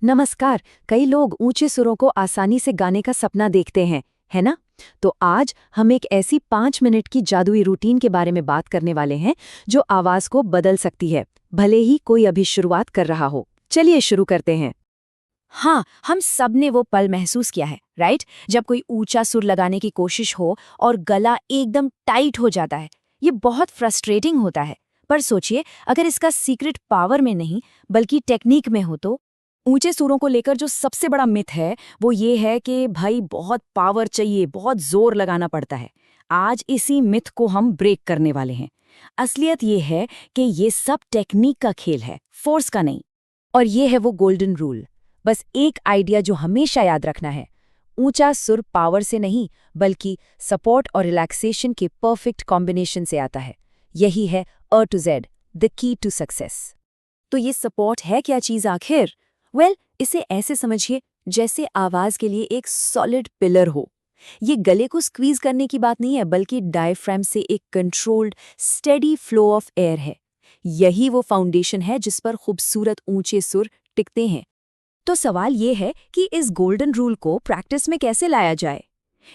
नमस्कार। कई लोग ऊंचे सुरों को आसानी से गाने का सपना देखते हैं, है ना? तो आज हम एक ऐसी 5 मिनट की जादुई रूटीन के बारे में बात करने वाले हैं जो आवाज को बदल सकती है, भले ही कोई अभी शुरुआत कर रहा हो। चलिए शुरू करते हैं। हाँ, हम सब ने वो पल महसूस किया है, राइट? जब कोई ऊंचा सुर लगाने की कोशिश हो और गला एकदम टाइट हो जाता है। ये बहुत फ्रस्ट्रेटिंग होता है। पर सोचिए, अगर इसका सीक्रेट पावर में नहीं, बल्कि टेक्निक में हो तो? ऊंचे सुरों को लेकर जो सबसे बड़ा मिथ है, वो ये है कि भाई बहुत पावर चाहिए, बहुत जोर लगाना पड़ता है। आज इसी मिथ को हम ब्रेक करने वाले हैं। असलियत ये है कि ये सब टेक्निक का खेल है, फोर्स का नहीं। और ये है वो गोल्डन रूल। बस एक आइडिया जो हमेशा याद रखना है, ऊंचा सुर पावर से नहीं, बल्कि सपोर्ट और रिलैक्सेशन के परफेक्ट कॉम्बिनेशन से आता है। यही है A to Z, the key to success. तो ये सपोर्ट है क्या चीज आखिर? इसे ऐसे समझिए जैसे आवाज के लिए एक सॉलिड पिलर हो। ये गले को स्क्वीज करने की बात नहीं है, बल्कि डायफ्राम से एक controlled steady flow of air है। यही वो फाउंडेशन है जिस पर खूबसूरत ऊंचे सुर टिकते हैं। तो सवाल ये है कि इस गोल्डन रूल को प्रैक्टिस में कैसे लाया जाए?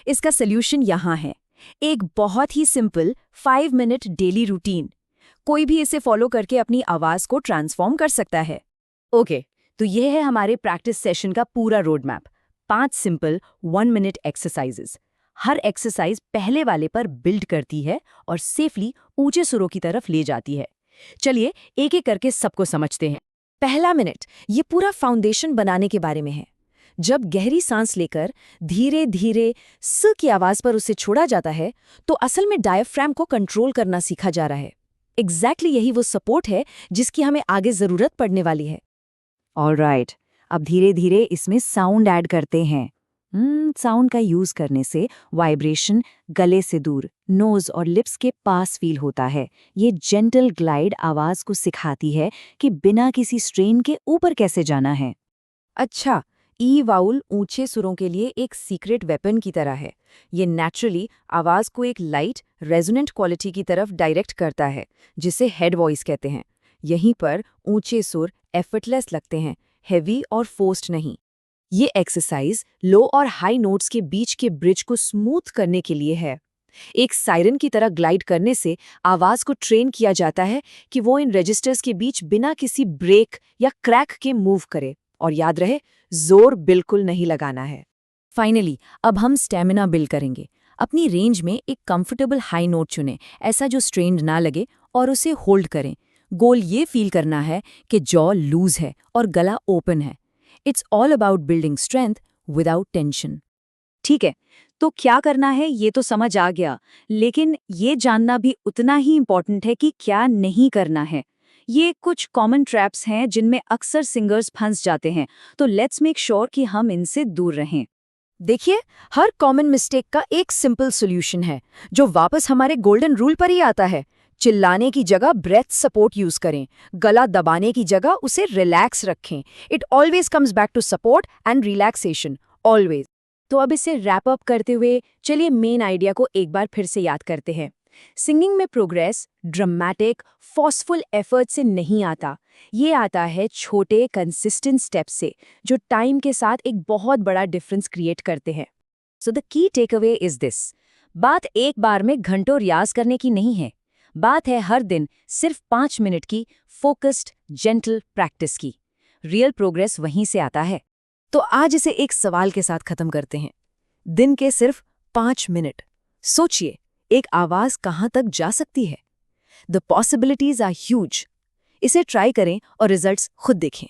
इसका सल्यूशन यहाँ है। एक बहुत ही सिंपल 5 मिनट डेली रूटीन। कोई भी इसे फॉलो करके अपनी आवाज को ट्रांसफॉर्म कर सकता है। ओके, तो ये है हमारे प्रैक्टिस सेशन का पूरा road map. 5 simple 1 minute exercises. हर एक्सरसाइज पहले वाले पर बिल्ड करती है और सेफली ऊंचे सुरों की तरफ ले जाती है। चलिए एक एक करके सबको समझते हैं। पहला मिनट, ये पूरा फाउंडेशन बनाने के बारे में है। जब गहरी सांस लेकर धीरे धीरे स की आवाज पर उसे छोड़ा जाता है, तो असल में डायफ्राम को कंट्रोल करना सीखा जा रहा है। एग्जैक्टली यही वो सपोर्ट है जिसकी हमें आगे जरूरत पड़ने वाली है। ऑलराइट, अब धीरे धीरे इसमें साउंड ऐड करते हैं। साउंड का यूज करने से वाइब्रेशन गले से दूर, नोज और लिप्स के पास फील होता है। ये जेंटल ग्लाइड आवाज को सिखाती है कि बिना किसी स्ट्रेन के ऊपर कैसे जाना है। अच्छा, ई वाउल ऊंचे सुरों के लिए एक सीक्रेट वेपन की तरह है। ये नेचुरली आवाज को एक लाइट, रेजोनेंट क्वालिटी की तरफ डायरेक्ट करता है, जिसे हेड वॉइस कहते हैं। यहीं पर ऊंचे सुर एफर्टलेस लगते हैं, हेवी और फोर्स्ड नहीं। ये एक्सरसाइज लो और हाई नोट्स के बीच के ब्रिज को स्मूथ करने के लिए है। एक सायरन की तरह ग्लाइड करने से आवाज को ट्रेन किया जाता है कि वो इन रजिस्टर्स के बीच बिना किसी ब्रेक या क्रैक के मूव करे। और याद रहे, जोर बिल्कुल नहीं लगाना है। फाइनली, अब हम स्टेमिना बिल्ड करेंगे। अपनी रेंज में एक कंफर्टेबल हाई नोट चुनें, ऐसा जो स्ट्रेन्ड ना लगे, और उसे होल्ड करें। गोल ये फील करना है कि जॉ लूज है और गला ओपन है। It's all about building strength without tension. ठीक है, तो क्या करना है ये तो समझ आ गया, लेकिन ये जानना भी उतना ही इम्पोर्टेंट है कि क्या नहीं करना है। ये कुछ कॉमन ट्रैप्स हैं जिनमें अक्सर सिंगर्स फंस जाते हैं, तो लेट्स मेक श्योर कि हम इनसे दूर रहें। देखिए, हर कॉमन मिस्टेक का एक सिंपल सॉल्यूशन है, जो वापस हमारे गोल्डन रूल पर ही आता है। चिल्लाने की जगह ब्रेथ सपोर्ट यूज करें, गला दबाने की जगह उसे रिलैक्स रखें। It always comes back to support and relaxation, always. तो अब इसे रैप अप करते हुए चलिए मेन आइडिया को एक बार फिर से याद करते हैं। सिंगिंग में प्रोग्रेस ड्रामेटिक फोर्सफुल एफर्ट से नहीं आता। ये आता है छोटे कंसिस्टेंट स्टेप से, जो टाइम के साथ एक बहुत बड़ा डिफरेंस क्रिएट करते हैं। So the key takeaway is this. बात एक बार में घंटों रियाज करने की नहीं है। बात है हर दिन सिर्फ 5 मिनट की फोकस्ड जेंटल प्रैक्टिस की। रियल प्रोग्रेस वहीं से आता है। तो आज इसे एक सवाल के साथ खत्म करते हैं। दिन के सिर्फ 5 मिनट, सोचिए, एक आवाज कहां तक जा सकती है। The possibilities are huge. इसे ट्राई करें और रिजल्ट्स खुद देखें।